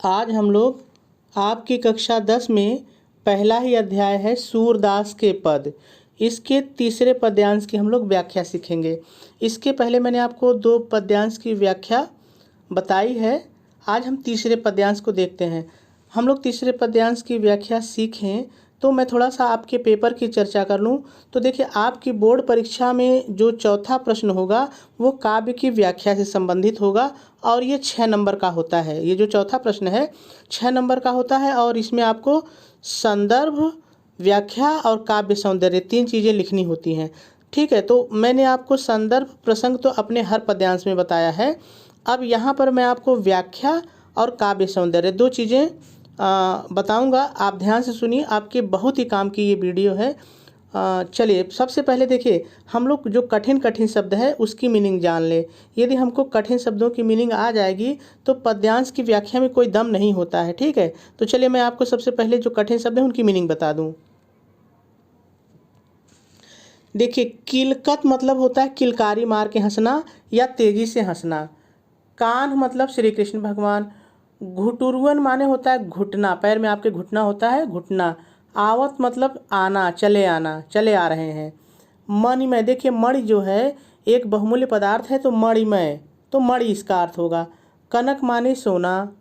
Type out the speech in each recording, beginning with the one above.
आज हम लोग आपकी कक्षा 10 में पहला ही अध्याय है सूरदास के पद। इसके तीसरे पद्यांश की हम लोग व्याख्या सीखेंगे। इसके पहले मैंने आपको 2 पद्यांश की व्याख्या बताई है। आज हम तीसरे पद्यांश को देखते हैं। हम लोग तीसरे पद्यांश की व्याख्या सीखें तो मैं थोड़ा सा आपके पेपर की चर्चा कर लूँ। तो देखिए, आपकी बोर्ड परीक्षा में जो चौथा प्रश्न होगा वो काव्य की व्याख्या से संबंधित होगा और ये 6 नंबर का होता है। ये जो चौथा प्रश्न है 6 नंबर का होता है और इसमें आपको संदर्भ, व्याख्या और काव्य सौंदर्य 3 चीज़ें लिखनी होती हैं। ठीक है, तो मैंने आपको संदर्भ प्रसंग तो अपने हर पद्यांश में बताया है। अब यहाँ पर मैं आपको व्याख्या और काव्य सौंदर्य 2 चीज़ें बताऊंगा। आप ध्यान से सुनिए, आपके बहुत ही काम की ये वीडियो है। चलिए, सबसे पहले देखिए, हम लोग जो कठिन कठिन शब्द है उसकी मीनिंग जान ले। यदि हमको कठिन शब्दों की मीनिंग आ जाएगी तो पद्यांश की व्याख्या में कोई दम नहीं होता है। ठीक है, तो चलिए मैं आपको सबसे पहले जो कठिन शब्द है उनकी मीनिंग बता दूं। देखिए, किलकत मतलब होता है किलकारी मार के हंसना या तेजी से हंसना। कान्ह मतलब श्री कृष्ण भगवान। घुटुरवन माने होता है घुटना, पैर में आपके घुटना होता है, घुटना। आवत मतलब आना, चले आ रहे हैं। मणिमय, देखिए मणि जो है एक बहुमूल्य पदार्थ है, तो मणिमय, तो मणि इसका अर्थ होगा। कनक माने सोना।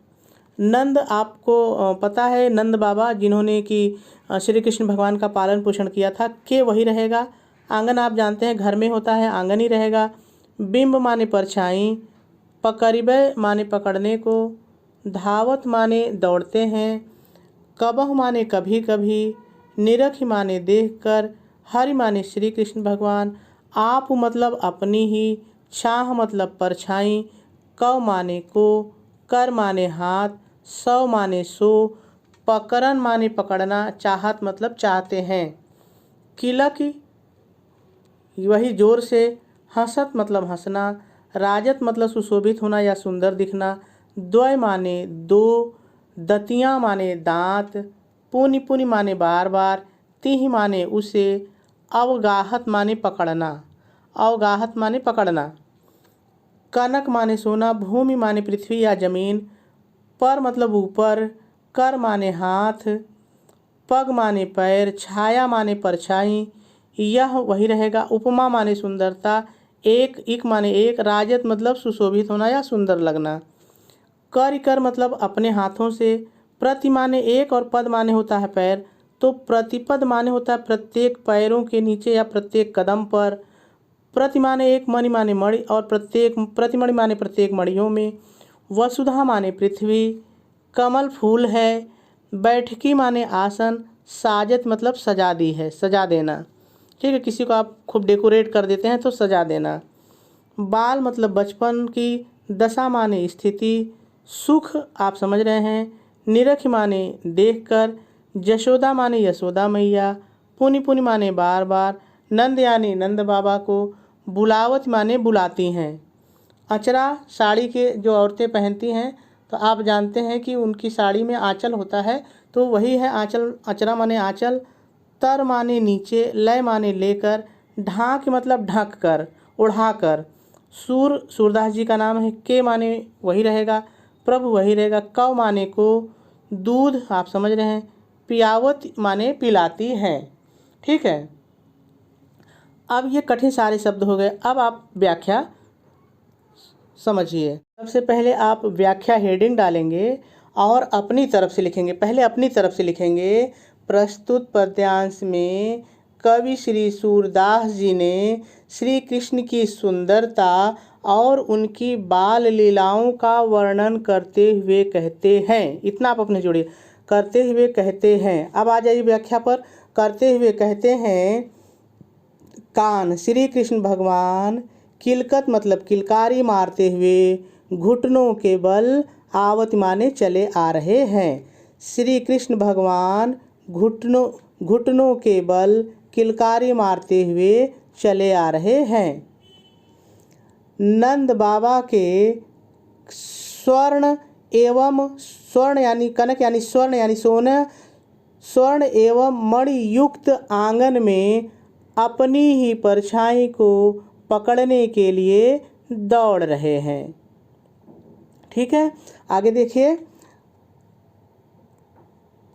नंद, आपको पता है नंद बाबा जिन्होंने कि श्री कृष्ण भगवान का पालन पोषण किया था, के वही रहेगा। आंगन आप जानते हैं घर में होता है, आंगन ही रहेगा। बिंब माने परछाई। पकड़िबे माने पकड़ने को। धावत माने दौड़ते हैं। कबह माने कभी कभी। निरख माने देखकर। हरि माने श्री कृष्ण भगवान। आप मतलब अपनी ही। छाह मतलब परछाई। कव माने को। कर माने हाथ। सौ माने सो। पकड़न माने पकड़ना, चाहत मतलब चाहते हैं। किलक वही जोर से। हंसत मतलब हंसना। राजत मतलब सुशोभित होना या सुंदर दिखना। द्वय माने दो। दतियाँ माने दांत। पुनि पुनि माने बार बार। तिह माने उसे। अवगाहत माने पकड़ना, अवगाहत माने पकड़ना। कनक माने सोना। भूमि माने पृथ्वी या जमीन। पर मतलब ऊपर। कर माने हाथ। पग माने पैर। छाया माने परछाई, यह वही रहेगा। उपमा माने सुंदरता। इक माने एक। राजत मतलब सुशोभित होना या सुंदर लगना। कर मतलब अपने हाथों से। प्रति माने एक और पद माने होता है पैर, तो प्रतिपद माने होता है प्रत्येक पैरों के नीचे या प्रत्येक कदम पर। प्रति माने एक, मणि माने मणि और प्रत्येक, प्रतिमणि माने प्रत्येक मणियों में। वसुधा माने पृथ्वी। कमल फूल है। बैठकी माने आसन। साजत मतलब सजा दी है, सजा देना। ठीक है, किसी को आप खूब डेकोरेट कर देते हैं तो सजा देना। बाल मतलब बचपन की। दशा माने स्थिति। सुख आप समझ रहे हैं। निरख माने देखकर। जशोदा माने यशोदा मैया। पुनि पुनि माने बार बार। नंद यानी नंद बाबा को। बुलावत माने बुलाती हैं। अचरा, साड़ी के जो औरतें पहनती हैं, तो आप जानते हैं कि उनकी साड़ी में आंचल होता है, तो वही है आंचल। अचरा माने आंचल। तर माने नीचे। लय माने लेकर। ढाक मतलब ढक कर, उड़ा कर। सूरदास जी का नाम है। के माने वही रहेगा, प्रभु वही रहेगा। कव माने को। दूध आप समझ रहे हैं। पियावत माने पिलाती हैं। ठीक है, अब ये कठिन सारे शब्द हो गए। अब आप व्याख्या समझिए। सबसे पहले आप व्याख्या हेडिंग डालेंगे और अपनी तरफ से लिखेंगे। पहले अपनी तरफ से लिखेंगे। प्रस्तुत पद्यांश में कवि श्री सूरदास जी ने श्री कृष्ण की सुंदरता और उनकी बाल लीलाओं का वर्णन करते हुए कहते हैं। इतना आप अपने जोड़िए, करते हुए कहते हैं। अब आ जाइए व्याख्या पर। करते हुए कहते हैं। कान श्री कृष्ण भगवान। किलकत मतलब किलकारी मारते हुए। घुटनों के बल। आवत माने चले आ रहे हैं। श्री कृष्ण भगवान घुटनों के बल किलकारी मारते हुए चले आ रहे हैं। नंद बाबा के स्वर्ण यानी कनक यानी स्वर्ण यानी सोना, स्वर्ण एवं मणि युक्त आंगन में अपनी ही परछाई को पकड़ने के लिए दौड़ रहे हैं। ठीक है, आगे देखिए।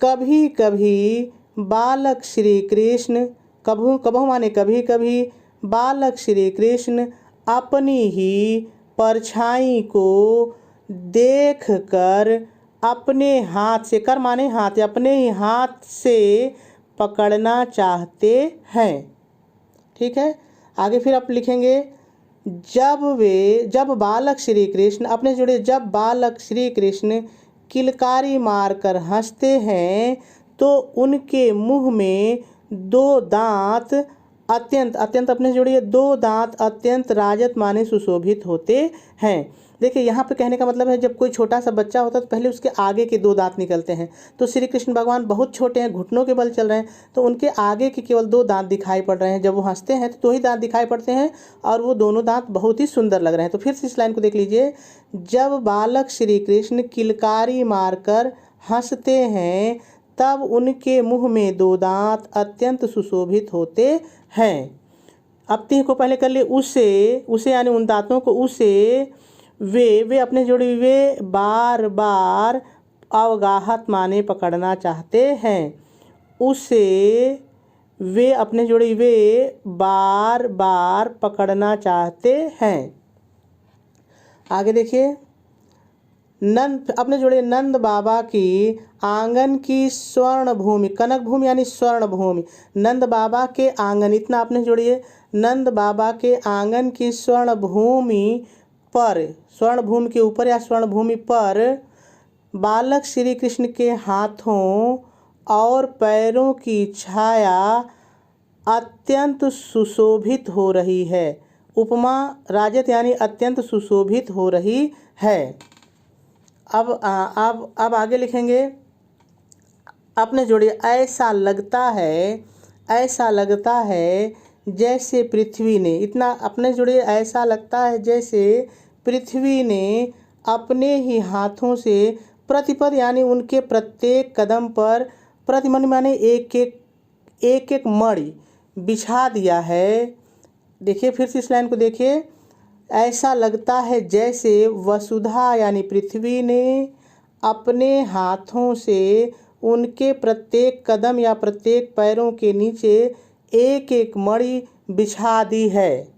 कभी कभी बालक श्री कृष्ण, कभू कभू माने कभी कभी, बालक श्री कृष्ण अपनी ही परछाई को देख कर अपने हाथ से, कर माने हाथ, अपने ही हाथ से पकड़ना चाहते हैं। ठीक है, आगे फिर आप लिखेंगे, जब बालक श्री कृष्ण, अपने जुड़े, जब बालक श्री कृष्ण किलकारी मारकर हंसते हैं तो उनके मुंह में दो दांत अत्यंत, अत्यंत अपने जोड़िए, दो दांत अत्यंत राजत माने सुशोभित होते हैं। देखिए यहाँ पे कहने का मतलब है, जब कोई छोटा सा बच्चा होता है तो पहले उसके आगे के दो दांत निकलते हैं। तो श्री कृष्ण भगवान बहुत छोटे हैं, घुटनों के बल चल रहे हैं, तो उनके आगे के केवल दो दांत दिखाई पड़ रहे हैं। जब वो हंसते हैं तो दो ही दांत दिखाई पड़ते हैं और वो दोनों दांत बहुत ही सुंदर लग रहे हैं। तो फिर से इस लाइन को देख लीजिए, जब बालक श्री कृष्ण किलकारी मारकर हंसते हैं तब उनके मुंह में दो दांत अत्यंत सुशोभित होते हैं। अब तीन को पहले कर लिए, उसे यानी उन दांतों को, उसे वे अपने जोड़ी, वे बार बार अवगाहत माने पकड़ना चाहते हैं। उसे वे अपने जोड़ी, वे बार बार पकड़ना चाहते हैं। आगे देखिए, नंद अपने जोड़े, नंद बाबा की आंगन की स्वर्ण भूमि, कनक भूमि यानी स्वर्ण भूमि, नंद बाबा के आंगन, इतना अपने जोड़िए, नंद बाबा के आंगन की स्वर्ण भूमि पर, स्वर्ण भूमि के ऊपर या स्वर्ण भूमि पर बालक श्री कृष्ण के हाथों और पैरों की छाया अत्यंत सुशोभित हो रही है। उपमा राजत यानी अत्यंत सुशोभित हो रही है। अब आगे लिखेंगे, अपने जोड़िए, ऐसा लगता है जैसे पृथ्वी ने, इतना अपने जोड़िए, ऐसा लगता है जैसे पृथ्वी ने अपने ही हाथों से प्रतिपद यानी उनके प्रत्येक कदम पर, प्रतिमन माने एक एक मणि बिछा दिया है। देखिए फिर से इस लाइन को देखिए, ऐसा लगता है जैसे वसुधा यानी पृथ्वी ने अपने हाथों से उनके प्रत्येक कदम या प्रत्येक पैरों के नीचे एक एक मणि बिछा दी है,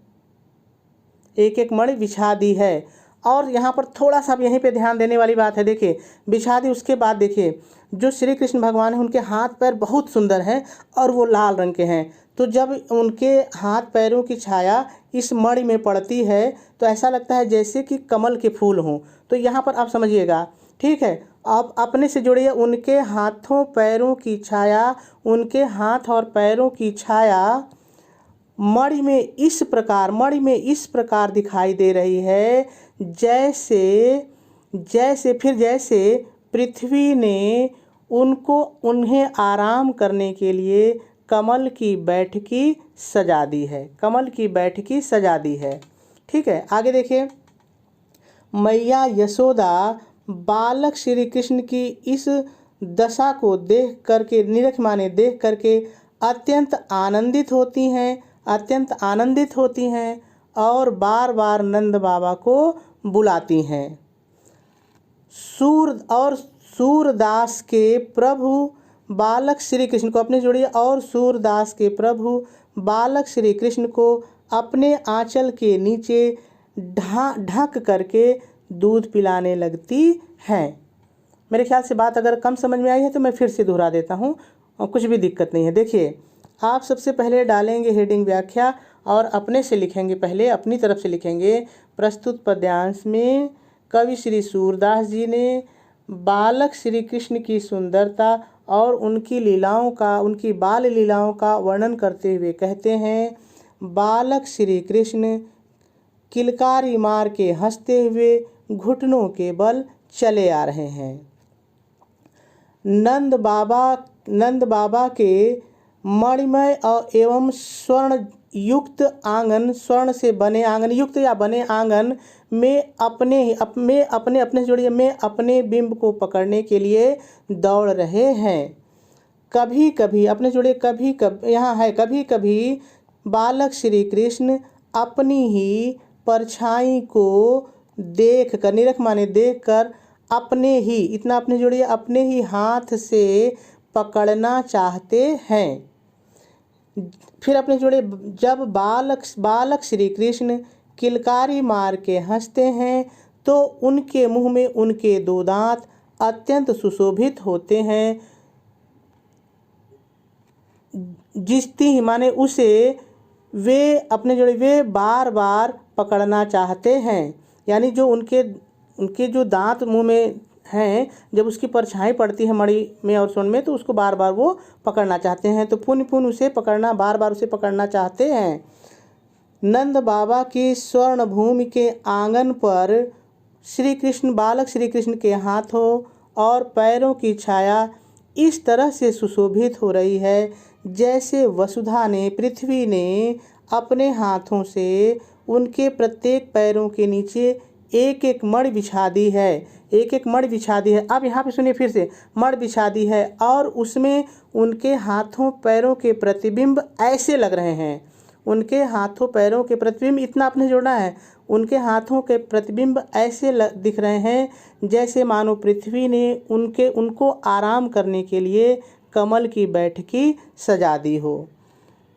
एक एक मणि बिछा दी है। और यहाँ पर थोड़ा सा यहीं पे ध्यान देने वाली बात है, देखिए बिछा दी, उसके बाद देखिए जो श्री कृष्ण भगवान हैं उनके हाथ पैर बहुत सुंदर हैं और वो लाल रंग के हैं। तो जब उनके हाथ पैरों की छाया इस मणि में पड़ती है तो ऐसा लगता है जैसे कि कमल के फूल हों। तो यहाँ पर आप समझिएगा, ठीक है। आप अपने से जोड़िए, उनके हाथों पैरों की छाया, उनके हाथ और पैरों की छाया मणि में इस प्रकार दिखाई दे रही है जैसे पृथ्वी ने उन्हें आराम करने के लिए कमल की बैठकी सजा दी है, ठीक है। आगे देखिए, मैया यशोदा बालक श्री कृष्ण की इस दशा को देख करके अत्यंत आनंदित होती हैं और बार बार नंद बाबा को बुलाती हैं। सूरदास के प्रभु बालक श्री कृष्ण को, अपने जोड़िए, और सूरदास के प्रभु बालक श्री कृष्ण को अपने आंचल के नीचे ढक करके दूध पिलाने लगती हैं। मेरे ख्याल से बात अगर कम समझ में आई है तो मैं फिर से दोहरा देता हूँ और कुछ भी दिक्कत नहीं है। देखिए, आप सबसे पहले डालेंगे हेडिंग व्याख्या और अपने से लिखेंगे, पहले अपनी तरफ से लिखेंगे। प्रस्तुत पद्यांश में कवि श्री सूरदास जी ने बालक श्री कृष्ण की सुंदरता और उनकी बाल लीलाओं का वर्णन करते हुए कहते हैं, बालक श्री कृष्ण किलकारी मार के हंसते हुए घुटनों के बल चले आ रहे हैं। नंद बाबा के मणिमय एवं स्वर्ण युक्त आंगन, स्वर्ण से बने आंगन, युक्त या बने आंगन में अपने बिंब को पकड़ने के लिए दौड़ रहे हैं। कभी कभी बालक श्री कृष्ण अपनी ही परछाई को देख कर अपने ही, इतना अपने जोड़िए, अपने ही हाथ से पकड़ना चाहते हैं। फिर अपने जोड़े, जब बालक बालक श्री कृष्ण किलकारी मार के हंसते हैं तो उनके मुंह में उनके दो दांत अत्यंत सुशोभित होते हैं। जिसती माने उसे वे अपने जोड़े वे बार बार पकड़ना चाहते हैं, यानी जो उनके उनके जो दांत मुंह में हैं, जब उसकी परछाई पड़ती है मणि में और सोन में तो उसको बार बार वो पकड़ना चाहते हैं। तो पुण्य पुण्य उसे पकड़ना, बार बार उसे पकड़ना चाहते हैं। नंद बाबा की स्वर्ण भूमि के आंगन पर श्री कृष्ण, बालक श्री कृष्ण के हाथों और पैरों की छाया इस तरह से सुशोभित हो रही है जैसे वसुधा ने, पृथ्वी ने अपने हाथों से उनके प्रत्येक पैरों के नीचे एक एक मणि बिछा दी है, एक एक मणि बिछा दी है। अब यहाँ पे सुनिए फिर से, मणि बिछा दी है और उसमें उनके हाथों पैरों के प्रतिबिंब ऐसे लग रहे हैं, उनके हाथों पैरों के प्रतिबिंब, इतना आपने जोड़ना है, उनके हाथों के प्रतिबिंब ऐसे दिख रहे हैं जैसे मानो पृथ्वी ने उनको आराम करने के लिए कमल की बैठकी सजा दी हो।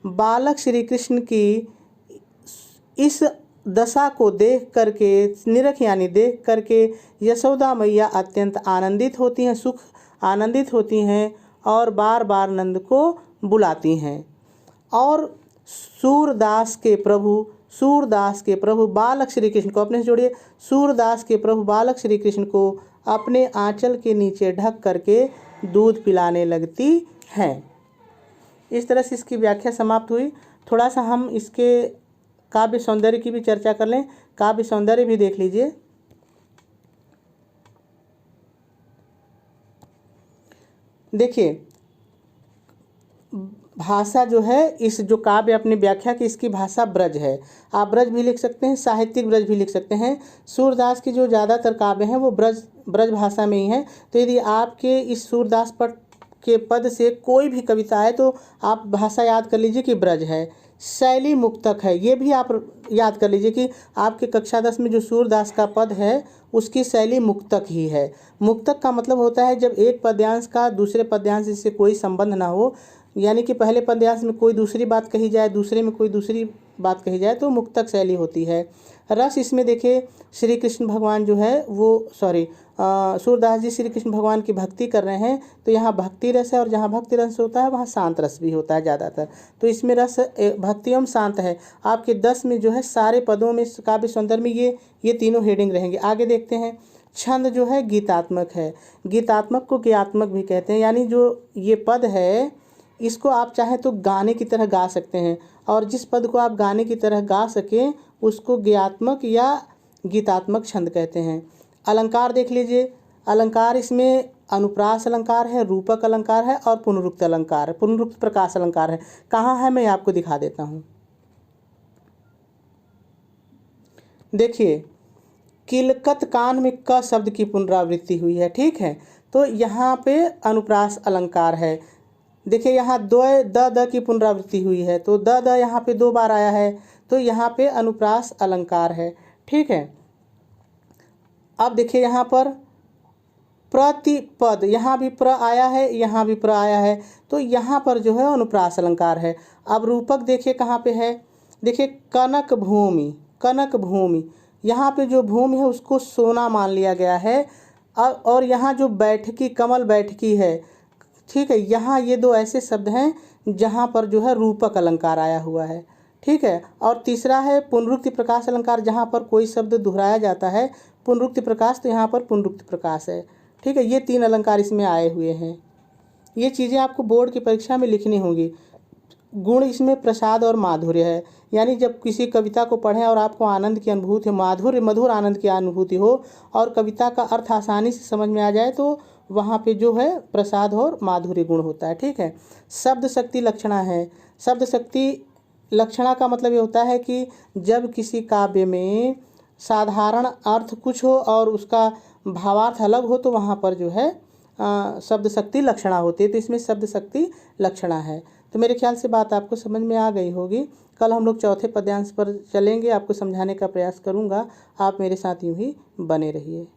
बालक श्री कृष्ण की इस दशा को देख करके, निरख यानी देख करके यशोदा मैया अत्यंत आनंदित होती हैं, सुख आनंदित होती हैं और बार बार नंद को बुलाती हैं। और सूरदास के प्रभु बालक श्री कृष्ण को, अपने से जोड़िए, सूरदास के प्रभु बालक श्री कृष्ण को अपने आंचल के नीचे ढक करके दूध पिलाने लगती हैं। इस तरह से इसकी व्याख्या समाप्त हुई। थोड़ा सा हम इसके काव्य सौंदर्य की भी चर्चा कर लें। काव्य सौंदर्य भी देख लीजिए। देखिए, भाषा जो है, इस जो काव्य अपनी व्याख्या की, इसकी भाषा ब्रज है। आप ब्रज भी लिख सकते हैं, साहित्यिक ब्रज भी लिख सकते हैं। सूरदास की जो ज़्यादातर काव्य हैं वो ब्रज भाषा में ही हैं। तो यदि आपके इस सूरदास पद के पद से कोई भी कविता है तो आप भाषा याद कर लीजिए कि ब्रज है। शैली मुक्तक है, ये भी आप याद कर लीजिए कि आपके कक्षा 10 में जो सूरदास का पद है उसकी शैली मुक्तक ही है। मुक्तक का मतलब होता है जब एक पद्यांश का दूसरे पद्यांश से कोई संबंध ना हो, यानी कि पहले पद्यांश में कोई दूसरी बात कही जाए, दूसरे में कोई दूसरी बात कही जाए, तो मुक्तक शैली होती है। रस इसमें देखिए, श्री कृष्ण भगवान जो है वो सूरदास जी श्री कृष्ण भगवान की भक्ति कर रहे हैं, तो यहाँ भक्ति रस है और जहाँ भक्ति रस होता है वहाँ शांत रस भी होता है ज़्यादातर। तो इसमें रस भक्ति एवं शांत है। आपके 10 में जो है सारे पदों में, काव्य सौंदर्य में ये तीनों हेडिंग रहेंगे। आगे देखते हैं। छंद जो है गीतात्मक है। गीतात्मक को गीतात्मक भी कहते हैं, यानी जो ये पद है इसको आप चाहे तो गाने की तरह गा सकते हैं, और जिस पद को आप गाने की तरह गा सकें उसको गीतात्मक या गीतात्मक छंद कहते हैं। अलंकार देख लीजिए। अलंकार इसमें अनुप्रास अलंकार है, रूपक अलंकार है और पुनरुक्त अलंकार है, पुनरुक्त प्रकाश अलंकार है। कहाँ है मैं आपको दिखा देता हूँ। देखिए, किलकत कान में क शब्द की पुनरावृत्ति हुई है, ठीक है। तो यहाँ पे अनुप्रास अलंकार है। देखिए यहाँ द की पुनरावृत्ति हुई है, तो द यहाँ पे 2 बार आया है, तो यहाँ पे अनुप्रास अलंकार है, ठीक है। अब देखिए यहाँ पर प्रतिपद, यहाँ भी प्र आया है, यहाँ भी प्र आया है, तो यहाँ पर जो है अनुप्रास अलंकार है। अब रूपक देखिए कहाँ पे है। देखिए कनक भूमि, कनक भूमि, यहाँ पे जो भूमि है उसको सोना मान लिया गया है। और यहाँ जो बैठकी, कमल बैठकी है, ठीक है। यहाँ ये 2 ऐसे शब्द हैं जहाँ पर जो है रूपक अलंकार आया हुआ है, ठीक है। और तीसरा है पुनरुक्ति प्रकाश अलंकार, जहाँ पर कोई शब्द दोहराया जाता है, पुनरुक्ति प्रकाश, तो यहाँ पर पुनरुक्ति प्रकाश है, ठीक है। ये 3 अलंकार इसमें आए हुए हैं। ये चीज़ें आपको बोर्ड की परीक्षा में लिखनी होंगी। गुण इसमें प्रसाद और माधुर्य है, यानी जब किसी कविता को पढ़ें और आपको आनंद की अनुभूति हो, मधुर आनंद की अनुभूति हो और कविता का अर्थ आसानी से समझ में आ जाए, तो वहाँ पे जो है प्रसाद और माधुर्य गुण होता है, ठीक है। शब्द शक्ति लक्षणा है। शब्द शक्ति लक्षणा का मतलब ये होता है कि जब किसी काव्य में साधारण अर्थ कुछ हो और उसका भावार्थ अलग हो, तो वहाँ पर जो है शब्द शक्ति लक्षणा होती है। तो इसमें शब्द शक्ति लक्षणा है। तो मेरे ख्याल से बात आपको समझ में आ गई होगी। कल हम लोग चौथे पद्यांश पर चलेंगे, आपको समझाने का प्रयास करूँगा। आप मेरे साथ यूँ ही बने रहिए।